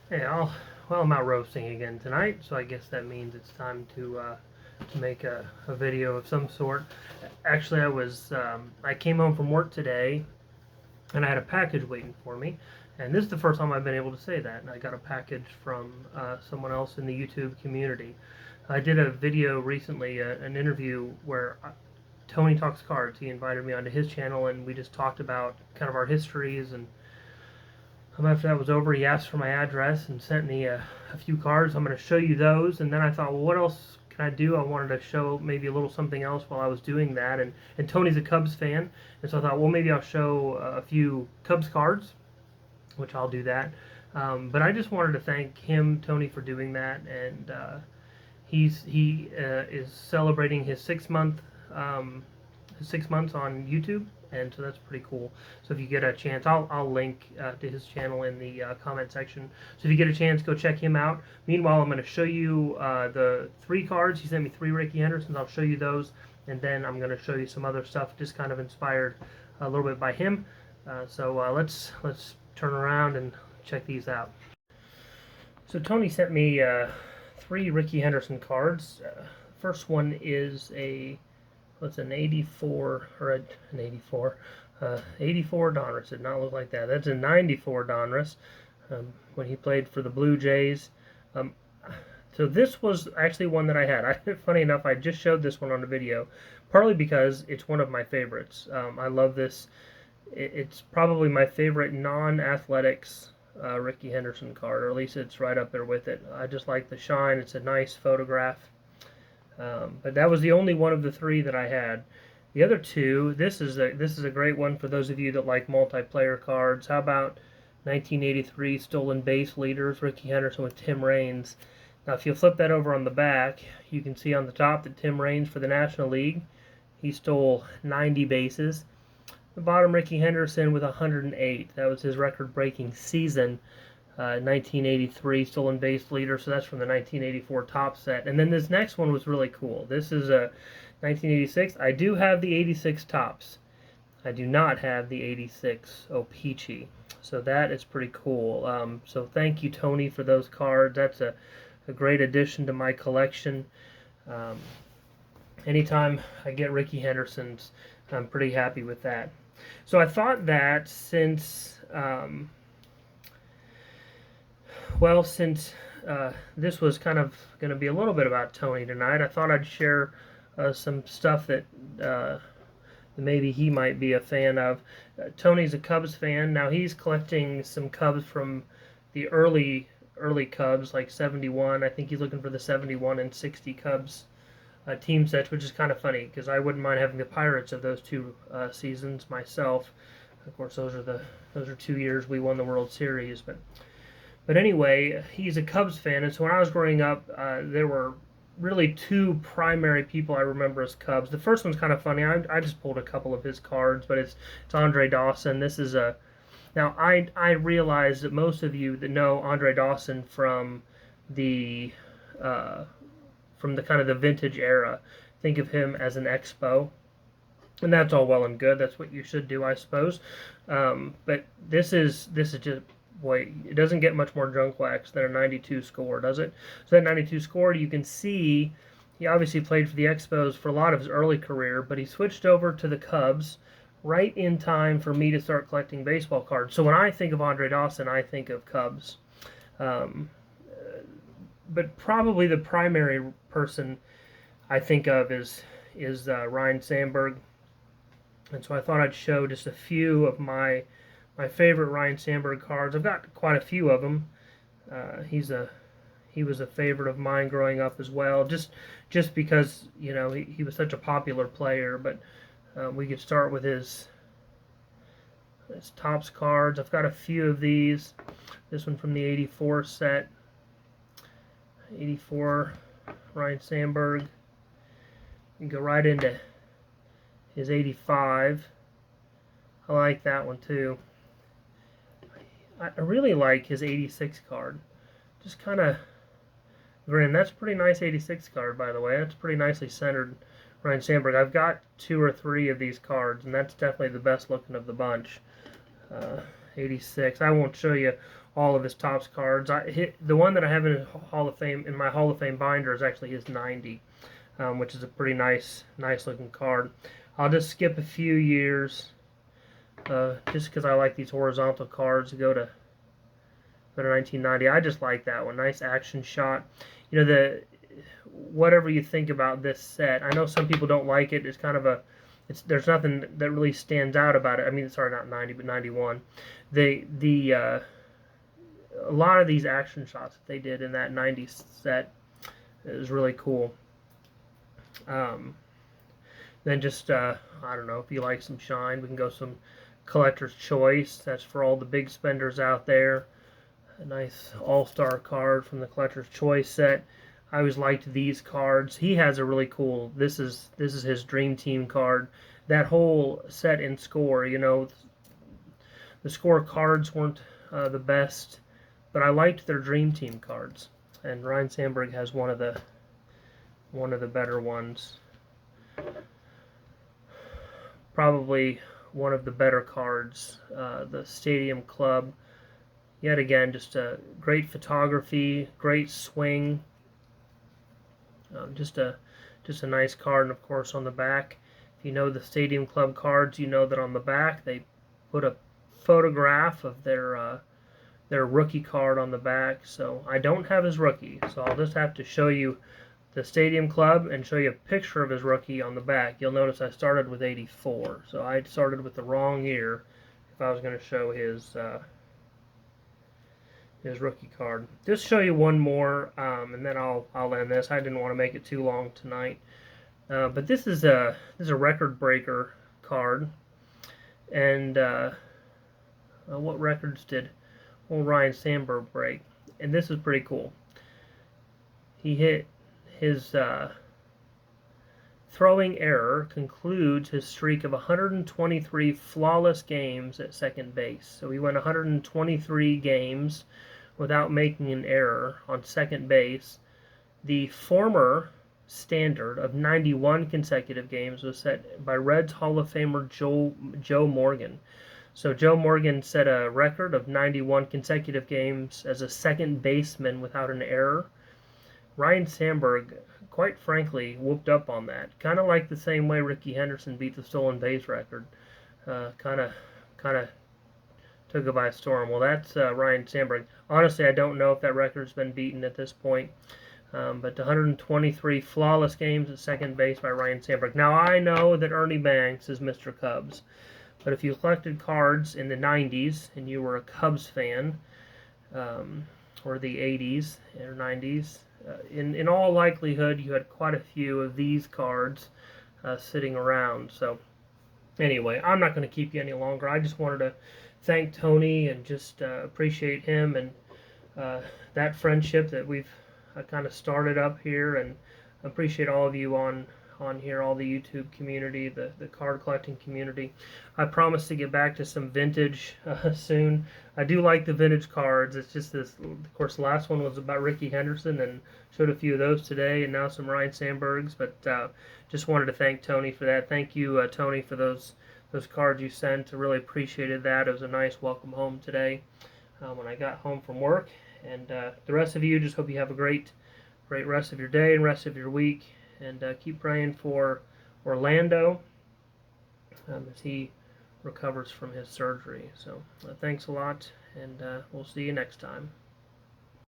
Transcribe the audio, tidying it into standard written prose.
Hey, well, I'm out roasting again tonight, so I guess that means it's time to make a video of some sort. Actually, I came home from work today, and I had a package waiting for me, and this is the first time I've been able to say that. And I got a package from someone else in the YouTube community. I did a video recently, an interview where Tony Talks Cards. He invited me onto his channel, and we just talked about kind of our histories and after that was over, he asked for my address and sent me a few cards. I'm going to show you those. And then I thought, well, what else can I do? I wanted to show maybe a little something else while I was doing that. And Tony's a Cubs fan. And so I thought, well, maybe I'll show a few Cubs cards, which I'll do that. But I just wanted to thank him, Tony, for doing that. And he is celebrating his 6 month 6 months on YouTube, and so that's pretty cool. So if you get a chance, I'll link to his channel in the comment section. So if you get a chance, go check him out. Meanwhile, I'm going to show you the three cards. He sent me three Ricky Hendersons. I'll show you those, and then I'm going to show you some other stuff, just kind of inspired a little bit by him. Let's turn around and check these out. So Tony sent me three Ricky Henderson cards. First one is what's an 84 or an 84? 84 Donruss. Did not look like that. That's a 94 Donruss when he played for the Blue Jays. Um, so this was actually one that I had. Funny enough, I just showed this one on the video, partly because it's one of my favorites. I love this. It's probably my favorite non-athletics Ricky Henderson card, or at least it's right up there with it. I just like the shine. It's a nice photograph. But that was the only one of the three that I had. The other two, this is a great one for those of you that like multiplayer cards. How about 1983 Stolen Base Leaders, Ricky Henderson with Tim Raines. Now, if you flip that over on the back, you can see on the top that Tim Raines for the National League, he stole 90 bases. The bottom, Ricky Henderson with 108. That was his record-breaking season. 1983 stolen base leader, so that's from the 1984 top set. And then this next one was really cool. This is a 1986. I do have the 86 tops. I do not have the 86 O-Pee-Chee. So that is pretty cool. So thank you, Tony, for those cards. That's a great addition to my collection. Anytime I get Ricky Henderson's, I'm pretty happy with that. So I thought that since this was kind of going to be a little bit about Tony tonight, I thought I'd share some stuff that maybe he might be a fan of. Tony's a Cubs fan. Now he's collecting some Cubs from the early Cubs, like 71. I think he's looking for the 71 and 60 Cubs team sets, which is kind of funny because I wouldn't mind having the Pirates of those two seasons myself. Of course, those are 2 years we won the World Series, but anyway, he's a Cubs fan, and so when I was growing up, there were really two primary people I remember as Cubs. The first one's kind of funny. I just pulled a couple of his cards, but it's Andre Dawson. This is a now I realize that most of you that know Andre Dawson uh, from the kind of the vintage era think of him as an Expo, and that's all well and good. That's what you should do, I suppose. But this is just, boy, it doesn't get much more junk wax than a 92 score, does it? So that 92 score, you can see he obviously played for the Expos for a lot of his early career, but he switched over to the Cubs right in time for me to start collecting baseball cards. So when I think of Andre Dawson, I think of Cubs. But probably the primary person I think of is Ryne Sandberg. And so I thought I'd show just a few of my favorite Ryne Sandberg cards. I've got quite a few of them. He was a favorite of mine growing up as well, just because he was such a popular player. But we could start with his Topps cards. I've got a few of these. This one from the 84 set. 84 Ryne Sandberg. You can go right into his 85. I like that one too. I really like his 86 card. Just kind of grin. That's a pretty nice 86 card, by the way. That's pretty nicely centered Ryne Sandberg. I've got 2 or 3 of these cards, and that's definitely the best looking of the bunch. 86. I won't show you all of his Topps cards. The one that I have in his Hall of Fame, in my Hall of Fame binder, is actually his 90, which is a pretty nice looking card. I'll just skip a few years, just because I like these horizontal cards. Go to 1990. I just like that one. Nice action shot. You know, whatever you think about this set, I know some people don't like it. It's kind of a, there's nothing that really stands out about it. I mean, sorry, not 90, but 91. A lot of these action shots that they did in that 90s set is really cool. Then just, I don't know, if you like some shine, we can go some Collector's Choice. That's for all the big spenders out there. A nice all-star card from the Collector's Choice set. I always liked these cards. He has a really cool, this is his Dream Team card. That whole set in Score, you know, the Score cards weren't the best, but I liked their Dream Team cards. And Ryne Sandberg has one of the better ones. Probably one of the better cards. The Stadium Club. Yet again, just a great photography, great swing. Just a nice card, and of course on the back, if you know the Stadium Club cards, you know that on the back they put a photograph of their rookie card on the back. So I don't have his rookie, so I'll just have to show you the Stadium Club and show you a picture of his rookie on the back. You'll notice I started with 84, so I started with the wrong year if I was going to show his rookie card. Just show you one more, and then I'll end this. I didn't want to make it too long tonight, but this is a record breaker card, and what records did old Ryne Sandberg break? And this is pretty cool. He hit his throwing error concludes his streak of 123 flawless games at second base. So he went 123 games without making an error on second base. The former standard of 91 consecutive games was set by Reds Hall of Famer Joe Morgan. So Joe Morgan set a record of 91 consecutive games as a second baseman without an error. Ryne Sandberg, quite frankly, whooped up on that. Kind of like the same way Rickey Henderson beat the stolen base record. Kind of took it by storm. Well, that's Ryne Sandberg. Honestly, I don't know if that record's been beaten at this point. But 123 flawless games at second base by Ryne Sandberg. Now, I know that Ernie Banks is Mr. Cubs. But if you collected cards in the 90s and you were a Cubs fan, or the 80s or 90s, in all likelihood, you had quite a few of these cards sitting around. So, anyway, I'm not going to keep you any longer. I just wanted to thank Tony and just appreciate him and that friendship that we've kind of started up here, and appreciate all of you on here, all the YouTube community, the card collecting community. I promise to get back to some vintage soon. I do like the vintage cards. It's just this, of course, the last one was about Rickey Henderson, and showed a few of those today, and now some Ryne Sandbergs. But just wanted to thank Tony for that. Thank you, Tony, for those cards you sent. I really appreciated that. It was a nice welcome home today when I got home from work. And the rest of you, just hope you have a great rest of your day and rest of your week. And keep praying for Orlando as he recovers from his surgery. So thanks a lot, and we'll see you next time.